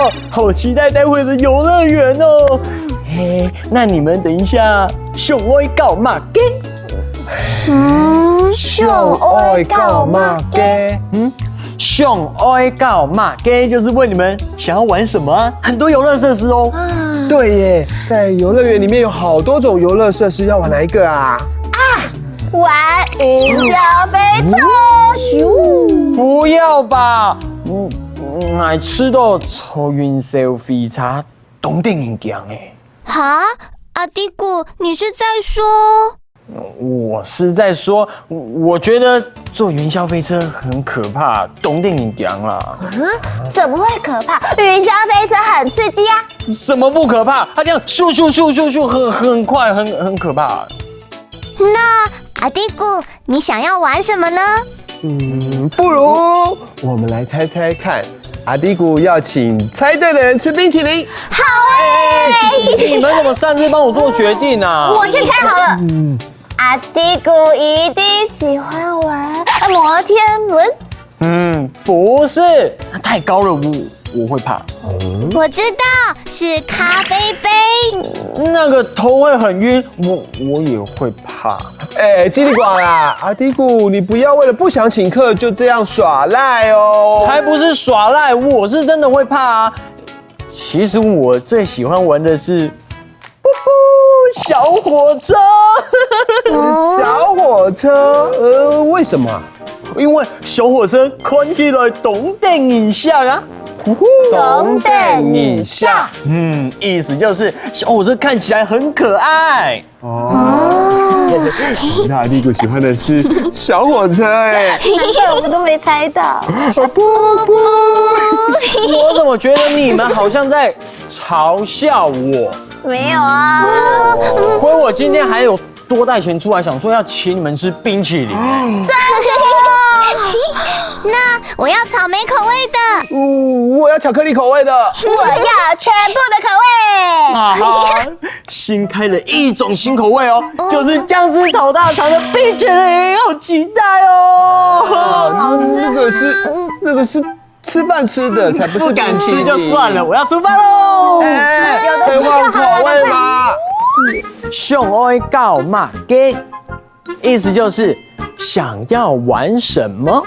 哦，好期待待会的游乐园哦。嘿，那你们等一下，上爱到马街。上爱到马街。上爱到马街就是问你们想要玩什么啊？很多游乐设施哦。对耶，在游乐园里面有好多种游乐设施，要玩哪一个啊？玩云霄飞车，咻！不要吧，爱吃到坐云霄飞车，当电影奖哎。哈，阿迪古，你是在说？我是在说，我觉得坐云霄飞车很可怕，当电影奖啦。怎么会可怕？云霄飞车很刺激啊！什么不可怕？它这样咻咻咻咻咻，很快，很可怕。那阿迪古，你想要玩什么呢？不如我们来猜猜看，阿迪古要请猜对的人吃冰淇淋。好哎！你们怎么擅自帮我做决定啊？我先猜好了。阿迪古一定喜欢玩摩天轮。不是，它太高了，我会怕。我知道是咖啡杯。那个头会很晕，我也会怕。叽里呱啦，阿迪古，你不要为了不想请客就这样耍赖哦。才不是耍赖，我是真的会怕啊。其实我最喜欢玩的是，小火车。小火车，为什么？因为小火车看起来动电影像啊。动电影像，意思就是小火车看起来很可爱。那阿迪古喜欢的是小火车哎，难怪我们都没猜到。我怎么觉得你们好像在嘲笑我？没有啊。亏我今天还有多带钱出来，想说要请你们吃冰淇淋。那我要草莓口味的。我要巧克力口味的。我要全部的口味。新开了一种新口味哦，就是僵尸炒大肠的冰淇淋，好期待哦！那个是吃饭吃的，才不是不敢吃就算了，我要吃饭喽！可以换口味吗？上爱到马街，意思就是想要玩什么，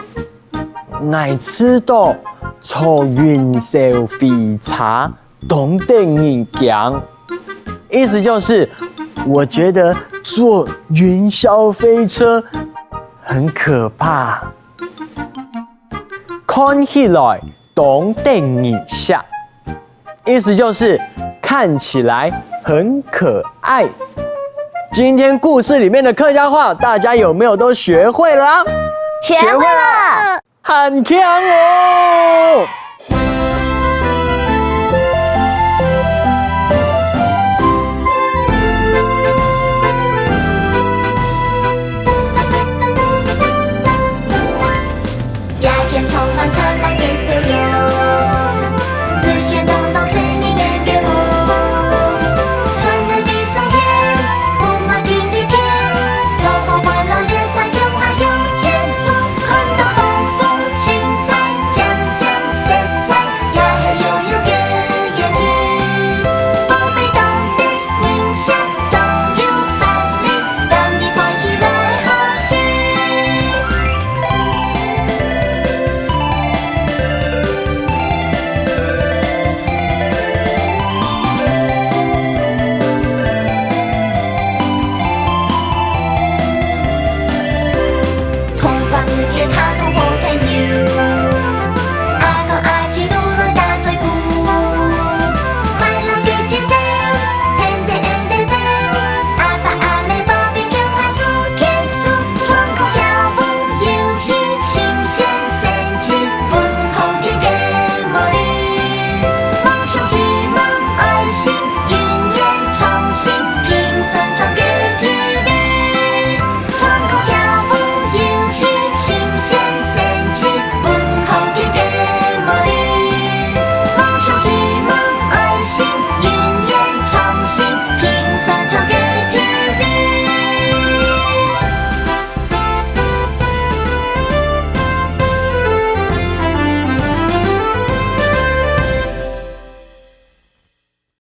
爱吃到坐云霄飞车，当电影奖。意思就是我觉得坐云霄飞车很可怕，看起来当电影像。意思就是看起来很可爱。今天故事里面的客家话，大家有没有都学会了啊？学会了。很强哦！